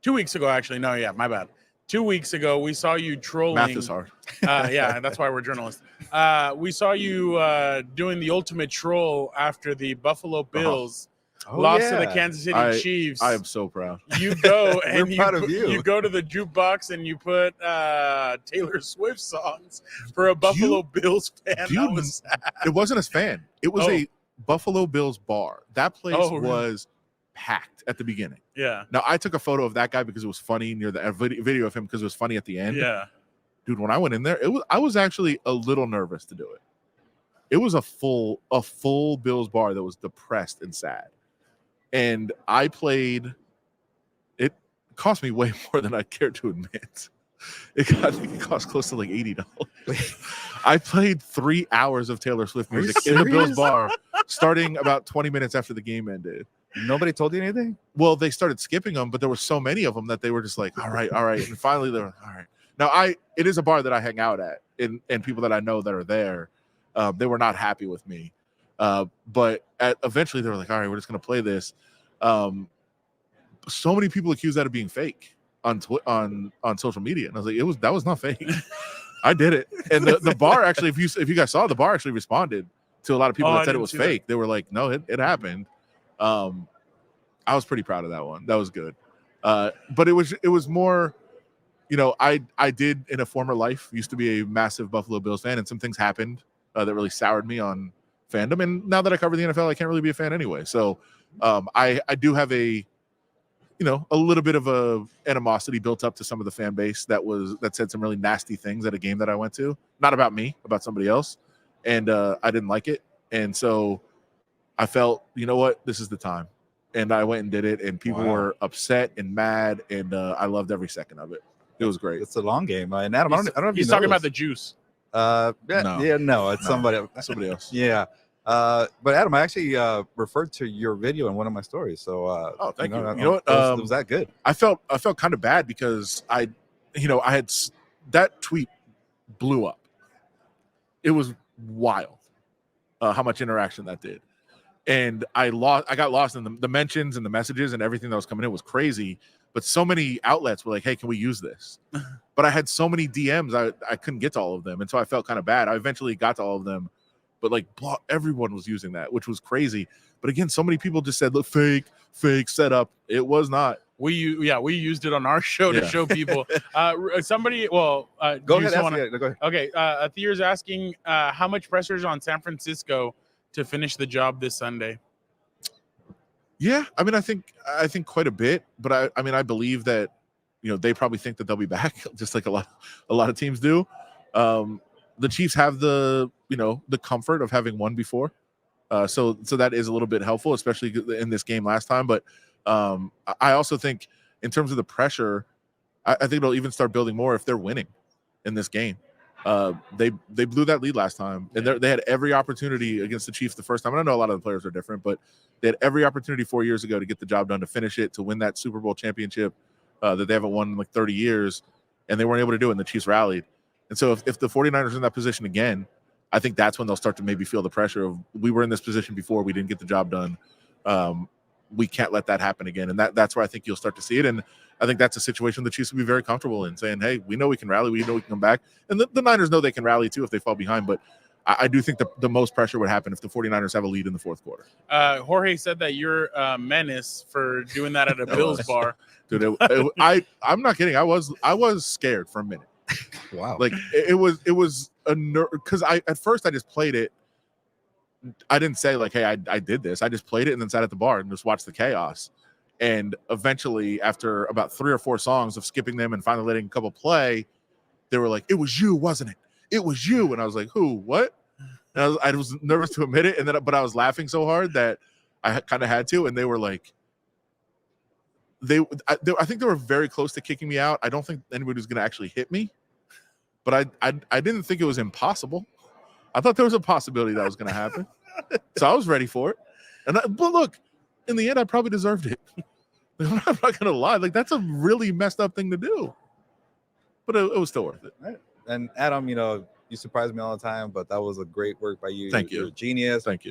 2 weeks ago, actually. No, yeah, my bad. 2 weeks ago, we saw you trolling. Math is hard. Yeah, that's why we're journalists. We saw you doing the ultimate troll after the Buffalo Bills lost to the Kansas City Chiefs. I am so proud. You go and you go to the jukebox and you put Taylor Swift songs for a Buffalo Bills fan. That was sad. It wasn't a fan. It was a Buffalo Bills bar. That place was packed at the beginning. Yeah. Now, I took a photo of that guy because it was funny near the video of him because it was funny at the end. Yeah. Dude, when I went in there, I was actually a little nervous to do it. It was a full Bills bar that was depressed and sad. And I played, it cost me way more than I cared to admit. I think it cost close to like $80. I played 3 hours of Taylor Swift music in the Bills bar, starting about 20 minutes after the game ended. Nobody told you anything? Well, they started skipping them, but there were so many of them that they were just like, all right. And finally they were all right. Now, it is a bar that I hang out at, and people that I know that are there, they were not happy with me. But eventually they were like, all right, we're just going to play this. So many people accused that of being fake on social media. And I was like, that was not fake. I did it. And the bar actually, if you guys saw, the bar actually responded to a lot of people that said it was fake. They were like, no, it happened. I was pretty proud of that one. That was good. But it was more, I did in a former life used to be a massive Buffalo Bills fan, and some things happened that really soured me on fandom. And now that I cover the NFL, I can't really be a fan anyway. So I do have a little bit of a animosity built up to some of the fan base that said some really nasty things at a game that I went to, not about me, about somebody else. And I didn't like it. And so I felt, you know what, this is the time. And I went and did it, and people were upset and mad, and I loved every second of it. It was great. It's a long game. And Adam, I don't know if he's talking about the juice. No, it's somebody else. Yeah. But Adam, I actually referred to your video in one of my stories. So thank you. You know what? It was that good. I felt kind of bad because I had that tweet blew up. It was wild how much interaction that did. And I got lost in the mentions and the messages, and everything that was coming in was crazy. But so many outlets were like, hey, can we use this? But I had so many DMs, I couldn't get to all of them. And so I felt kind of bad. I eventually got to all of them, but everyone was using that, which was crazy. But again, so many people just said, look, fake setup. It was not. We used it on our show to show people. Somebody, go ahead. Go ahead. Okay, Athir's asking how much pressure is on San Francisco to finish the job this Sunday? Yeah, I mean, I think quite a bit, but I believe that they probably think that they'll be back, just like a lot of teams do. The Chiefs have the comfort of having won before, so that is a little bit helpful, especially in this game last time. But I also think in terms of the pressure, I think it'll even start building more if they're winning in this game. They blew that lead last time, and they had every opportunity against the Chiefs the first time. And I know a lot of the players are different, but they had every opportunity 4 years ago to get the job done, to finish it, to win that Super Bowl championship that they haven't won in like 30 years, and they weren't able to do it, and the Chiefs rallied. And so if the 49ers are in that position again, I think that's when they'll start to maybe feel the pressure of, we were in this position before, we didn't get the job done. We can't let that happen again. And that's where I think you'll start to see it. And I think that's a situation the Chiefs will be very comfortable in, saying, hey, we know we can rally. We know we can come back. And the Niners know they can rally too if they fall behind. But I do think the most pressure would happen if the 49ers have a lead in the fourth quarter. Jorge said that you're a menace for doing that at a Bills bar. Dude, I'm not kidding. I was scared for a minute. Wow. Like it was a nerve, because at first I just played it. I didn't say like, hey, I did this. I just played it and then sat at the bar and just watched the chaos. And eventually, after about 3 or 4 songs of skipping them and finally letting a couple play, they were like, it was you, wasn't it? It was you. And I was like, who? What? And I was nervous to admit it, but I was laughing so hard that I kind of had to. And they were like, I think they were very close to kicking me out. I don't think anybody was going to actually hit me, but I didn't think it was impossible. I thought there was a possibility that was going to happen. So I was ready for it. But look, in the end, I probably deserved it. I'm not going to lie. Like, that's a really messed up thing to do. But it was still worth it. Right. And Adam, you surprise me all the time, but that was a great work by you. Thank you. You're a genius. Thank you.